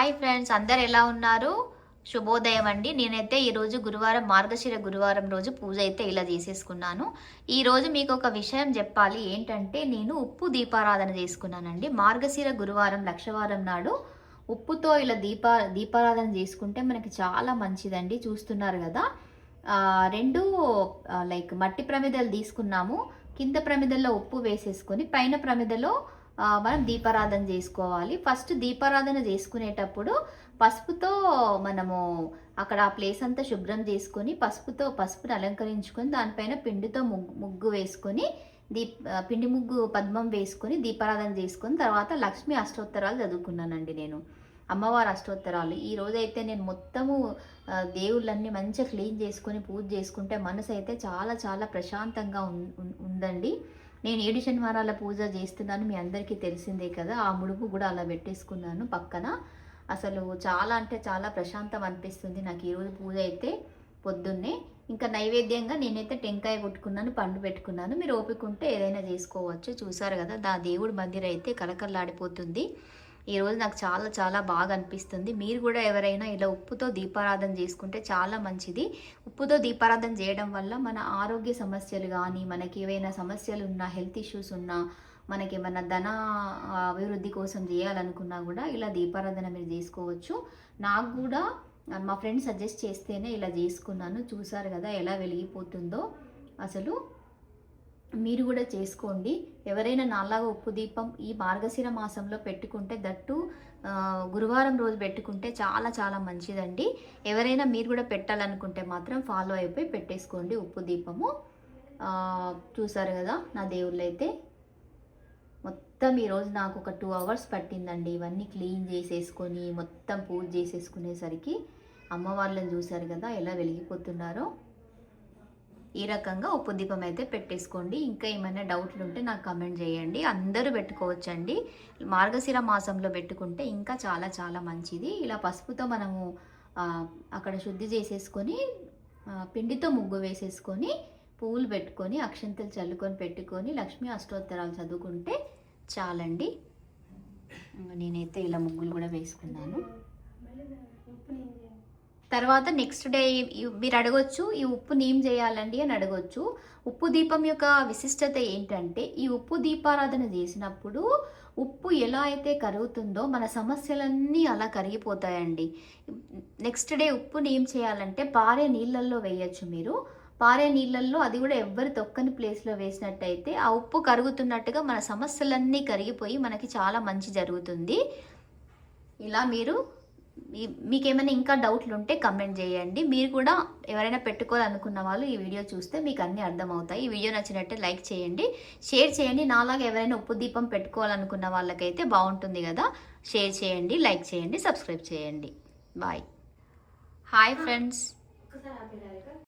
Hi friends, అందరు ఎలా ఉన్నారు? శుభోదయం అండి. నేనైతే ఈరోజు గురువారం, మార్గశిర గురువారం రోజు పూజ అయితే ఇలా చేసేసుకున్నాను. ఈరోజు మీకు ఒక విషయం చెప్పాలి. ఏంటంటే నేను ఉప్పు దీపారాధన చేసుకున్నానండి. మార్గశిర గురువారం లక్షవారం నాడు ఉప్పుతో ఇలా దీపారాధన చేసుకుంటే మనకి చాలా మంచిదండి. చూస్తున్నారు కదా, రెండు లైక్ మట్టి ప్రమిదలు తీసుకున్నాము. కింద ప్రమిదల్లో ఉప్పు వేసేసుకొని పైన ప్రమిదలో మనం దీపారాధన చేసుకోవాలి. ఫస్ట్ దీపారాధన చేసుకునేటప్పుడు పసుపుతో మనము అక్కడ ఆ ప్లేస్ అంతా శుభ్రం చేసుకొని పసుపుని అలంకరించుకొని దానిపైన పిండితో ముగ్గు వేసుకొని పిండి ముగ్గు పద్మం వేసుకొని దీపారాధన చేసుకొని తర్వాత లక్ష్మీ అష్టోత్తరాలు చదువుకున్నానండి. నేను అమ్మవారి అష్టోత్తరాలు ఈ రోజైతే నేను మొత్తము దేవుళ్ళన్నీ మంచిగా క్లీన్ చేసుకొని పూజ చేసుకుంటే మనసు అయితే చాలా చాలా ప్రశాంతంగా ఉందండి. నేను 7 శనివారాల పూజ చేస్తున్నాను, మీ అందరికీ తెలిసిందే కదా. ఆ ముడుపు కూడా అలా పెట్టేసుకున్నాను పక్కన. అసలు చాలా అంటే చాలా ప్రశాంతం అనిపిస్తుంది నాకు ఈరోజు పూజ అయితే. పొద్దున్నే ఇంకా నైవేద్యంగా నేనైతే టెంకాయ కొట్టుకున్నాను, పండు పెట్టుకున్నాను. మీరు ఓపిక ఉంటే ఏదైనా చేసుకోవచ్చు. చూసారు కదా, దేవుడి మందిరం అయితే కలకల్లాడిపోతుంది. ఈరోజు నాకు చాలా చాలా బాగా అనిపిస్తుంది. మీరు కూడా ఎవరైనా ఇలా ఉప్పుతో దీపారాధన చేసుకుంటే చాలా మంచిది. ఉప్పుతో దీపారాధన చేయడం వల్ల మన ఆరోగ్య సమస్యలు కానీ, మనకి ఏవైనా సమస్యలు ఉన్నా, హెల్త్ ఇష్యూస్ ఉన్నా, మనకి ఏమైనా ధన అభివృద్ధి కోసం చేయాలనుకున్నా కూడా ఇలా దీపారాధన మీరు చేసుకోవచ్చు. నాకు కూడా మా ఫ్రెండ్ సజెస్ట్ చేస్తేనే ఇలా చేసుకున్నాను. చూసారు కదా ఎలా వెలిగిపోతుందో. అసలు మీరు కూడా చేసుకోండి. ఎవరైనా నాలాగా ఉప్పు దీపం ఈ మార్గశిర మాసంలో పెట్టుకుంటే, దట్టు గురువారం రోజు పెట్టుకుంటే చాలా చాలా మంచిదండి. ఎవరైనా మీరు కూడా పెట్టాలనుకుంటే మాత్రం ఫాలో అయిపోయి పెట్టేసుకోండి ఉప్పు దీపము. చూసారు కదా నా దేవుళ్ళు అయితే. మొత్తం ఈరోజు నాకు ఒక 2 అవర్స్ పట్టిందండి ఇవన్నీ క్లీన్ చేసేసుకొని మొత్తం పూజ చేసేసుకునేసరికి. అమ్మవార్లను చూసారు కదా ఎలా వెలిగిపోతున్నారో. ఈ రకంగా ఉప్పు దీపం అయితే పెట్టేసుకోండి. ఇంకా ఏమైనా డౌట్లు ఉంటే నాకు కమెంట్ చేయండి. అందరూ పెట్టుకోవచ్చండి. మార్గశిర మాసంలో పెట్టుకుంటే ఇంకా చాలా చాలా మంచిది. ఇలా పసుపుతో మనము అక్కడ శుద్ధి చేసేసుకొని పిండితో ముగ్గు వేసేసుకొని పువ్వులు పెట్టుకొని అక్షంతలు చల్లుకొని పెట్టుకొని లక్ష్మీ అష్టోత్తరాలు చదువుకుంటే చాలండి. నేనైతే ఇలా ముగ్గులు కూడా వేసుకున్నాను. తర్వాత నెక్స్ట్ డే మీరు అడగొచ్చు, ఈ ఉప్పుని ఏం చేయాలండి అని అడగొచ్చు. ఉప్పు దీపం యొక్క విశిష్టత ఏంటంటే, ఈ ఉప్పు దీపారాధన చేసినప్పుడు ఉప్పు ఎలా అయితే కరుగుతుందో మన సమస్యలన్నీ అలా కరిగిపోతాయండి. నెక్స్ట్ డే ఉప్పుని ఏం చేయాలంటే పారే నీళ్ళల్లో వేయచ్చు మీరు. పారే నీళ్ళల్లో, అది కూడా ఎవ్వరు తొక్కని ప్లేస్లో వేసినట్టయితే ఆ ఉప్పు కరుగుతున్నట్టుగా మన సమస్యలన్నీ కరిగిపోయి మనకి చాలా మంచి జరుగుతుంది. ఇలా మీరు మీకేమైనా ఇంకా డౌట్లు ఉంటే కమెంట్ చేయండి. మీరు కూడా ఎవరైనా పెట్టుకోవాలనుకున్న వాళ్ళు ఈ వీడియో చూస్తే మీకు అన్నీ అర్థమవుతాయి. ఈ వీడియో నచ్చినట్టే లైక్ చేయండి, షేర్ చేయండి. నాలాగా ఎవరైనా ఉప్పు దీపం పెట్టుకోవాలనుకున్న వాళ్ళకైతే బాగుంటుంది కదా. షేర్ చేయండి, లైక్ చేయండి, సబ్స్క్రైబ్ చేయండి. బాయ్. Hi friends.